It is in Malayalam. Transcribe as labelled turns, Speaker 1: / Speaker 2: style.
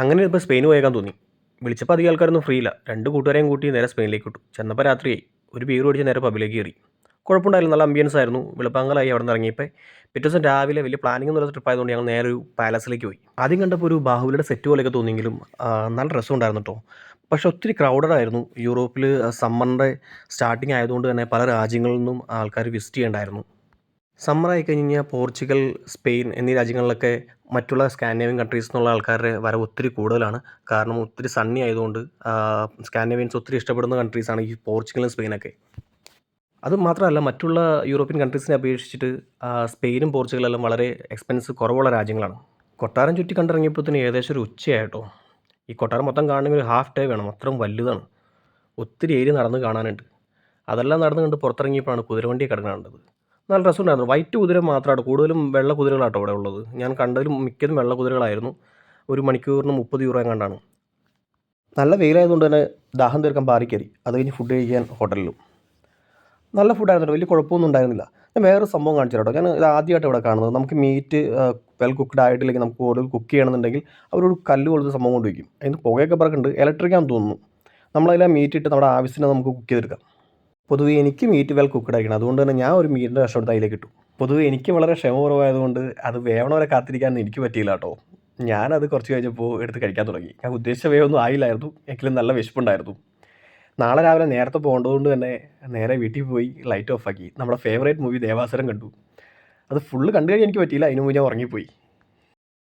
Speaker 1: അങ്ങനെ ഇപ്പോൾ സ്പെയിന് പോയേക്കാൻ തോന്നി. വിളിച്ചപ്പോൾ അധികം ആൾക്കാരൊന്നും ഫ്രീ ഇല്ല. 2 കൂട്ടുകാരെയും കൂട്ടി നേരെ സ്പെയിനിലേക്ക് വിട്ടു. ചെന്നപ്പോൾ രാത്രിയായി. ഒരു ബീർ കുടിച്ച് നേരെ പബ്ബിലേക്ക് കയറി. കുഴപ്പമുണ്ടായില്ല. നല്ല ആംബിയൻസ് ആയിരുന്നു. വെളുപ്പാങ്കലായി അവിടെ നിന്ന് ഇറങ്ങിയപ്പോൾ പിറ്റേ ദിവസം രാവിലെ വലിയ പ്ലാനിംഗ് ഒന്നുമില്ലാത്ത ട്രിപ്പ് ആയതുകൊണ്ട് ഞങ്ങൾ നേരെ ഒരു പാലസിലേക്ക് പോയി. ആദ്യം കണ്ടപ്പോൾ ഒരു ബാഹുബലിയുടെ സെറ്റ് പോലെയൊക്കെ തോന്നിയെങ്കിലും നല്ല രസമുണ്ടായിരുന്നു കേട്ടോ. പക്ഷേ ഒത്തിരി ക്രൗഡഡ് ആയിരുന്നു. യൂറോപ്പിൽ സമ്മറിൻ്റെ സ്റ്റാർട്ടിങ് ആയതുകൊണ്ട് തന്നെ പല രാജ്യങ്ങളിൽ നിന്നും ആൾക്കാർ വിസിറ്റ് ചെയ്യേണ്ടായിരുന്നു. സമ്മറായി കഴിഞ്ഞ് കഴിഞ്ഞാൽ പോർച്ചുഗൽ, സ്പെയിൻ എന്നീ രാജ്യങ്ങളിലൊക്കെ മറ്റുള്ള സ്കാൻഡിനേവിയൻ കൺട്രീസിൽ നിന്നുള്ള ആൾക്കാരുടെ വരവ് ഒത്തിരി കൂടുതലാണ്. കാരണം ഒത്തിരി സണ്ണി ആയതുകൊണ്ട് സ്കാൻഡിനേവിയൻസ് ഒത്തിരി ഇഷ്ടപ്പെടുന്ന കൺട്രീസാണ് ഈ പോർച്ചുഗലും സ്പെയിനൊക്കെ. അത് മാത്രമല്ല മറ്റുള്ള യൂറോപ്യൻ കൺട്രീസിനെ അപേക്ഷിച്ചിട്ട് സ്പെയിനും പോർച്ചുഗലെല്ലാം വളരെ എക്സ്പെൻസ് കുറവുള്ള രാജ്യങ്ങളാണ്. കൊട്ടാരം ചുറ്റി കണ്ടിറങ്ങിയപ്പോഴത്തേന് ഏകദേശം ഒരു ഉച്ചയായിട്ടോ. ഈ കൊട്ടാരം മൊത്തം കാണണമെങ്കിൽ ഒരു ഹാഫ് ഡേ വേണം. അത്രയും വലുതാണ്. ഒത്തിരി ഏരിയ നടന്ന് കാണാനുണ്ട്. അതെല്ലാം നടന്ന് കണ്ട് പുറത്തിറങ്ങിയപ്പോഴാണ് കുതിരവണ്ടിയെ കിടക്കുന്നത് കണ്ടത്. നല്ല രസമുണ്ടായിരുന്നു. വൈറ്റ് കുതിര മാത്രമാണ്, കൂടുതലും വെള്ള കുതിരകളാട്ടോ ഇവിടെ ഉള്ളത്. ഞാൻ കണ്ടതിലും മിക്കതും വെള്ള കുതിരകളായിരുന്നു. ഒരു മണിക്കൂറിന് 30 യൂറോ എങ്ങാണ്ടാണ്. നല്ല വെയിലായതുകൊണ്ട് തന്നെ ദാഹം തീർക്കാൻ ബാറിൽ കയറി. അത് കഴിഞ്ഞ് ഫുഡ് കഴിക്കാൻ ഹോട്ടലിലും. നല്ല ഫുഡായിരുന്നു. വലിയ കുഴപ്പമൊന്നും ഉണ്ടായിരുന്നില്ല. ഞാൻ വേറൊരു സംഭവം കാണിച്ചു തരാം കേട്ടോ. ഞാൻ ഇത് ആദ്യമായിട്ട് ഇവിടെ കാണുന്നത്. നമുക്ക് മീറ്റ് വെൽ കുക്ക്ഡ് ആയിട്ടില്ലെങ്കിൽ നമുക്ക് കൂടുതൽ കുക്ക് ചെയ്യണമെന്നുണ്ടെങ്കിൽ അവരൊരു കല്ല് പോലത്തെ സംഭവം കൊണ്ട് വയ്ക്കും. അതിന് പുകയൊക്കെ പറക്കുന്നുണ്ട്. ഇലക്ട്രിക്കാന്ന് തോന്നുന്നു. നമ്മളതിൽ ആ മീറ്റ് ഇട്ട് നമ്മുടെ ആവശ്യത്തിന് നമുക്ക് കുക്ക് ചെയ്തെടുക്കാം. പൊതുവേ എനിക്ക് മീറ്റ് വെൽ കുക്ക്ഡ് ആയിരിക്കണം. അതുകൊണ്ട് തന്നെ ഞാൻ ഒരു മീറ്റിൻ്റെ കഷ്ണം എടുത്ത് അതിലേക്ക് ഇട്ടു. പൊതുവേ എനിക്ക് വളരെ ക്ഷമ കുറവായതുകൊണ്ട് അത് വേവണ വരെ കാത്തിരിക്കാനൊന്നും എനിക്ക് പറ്റിയില്ല കേട്ടോ. ഞാനത് കുറച്ച് കഴിഞ്ഞപ്പോൾ എടുത്ത് കഴിക്കാൻ തുടങ്ങി. ഞാൻ ഉദ്ദേശിച്ച വേവൊന്നും ആയില്ലായിരുന്നു. എങ്കിലും നല്ല വിശപ്പുണ്ടായിരുന്നു. നാളെ രാവിലെ നേരത്തെ പോകേണ്ടതുകൊണ്ട് തന്നെ നേരെ വീട്ടിൽ പോയി ലൈറ്റ് ഓഫാക്കി നമ്മുടെ ഫേവറേറ്റ് മൂവി ദേവാസുരം കണ്ടു. അത് ഫുള്ള് കണ്ടു കഴിഞ്ഞാൽ എനിക്ക് പറ്റിയില്ല. അതിന് മുമ്പ് ഞാൻ ഉറങ്ങിപ്പോയി.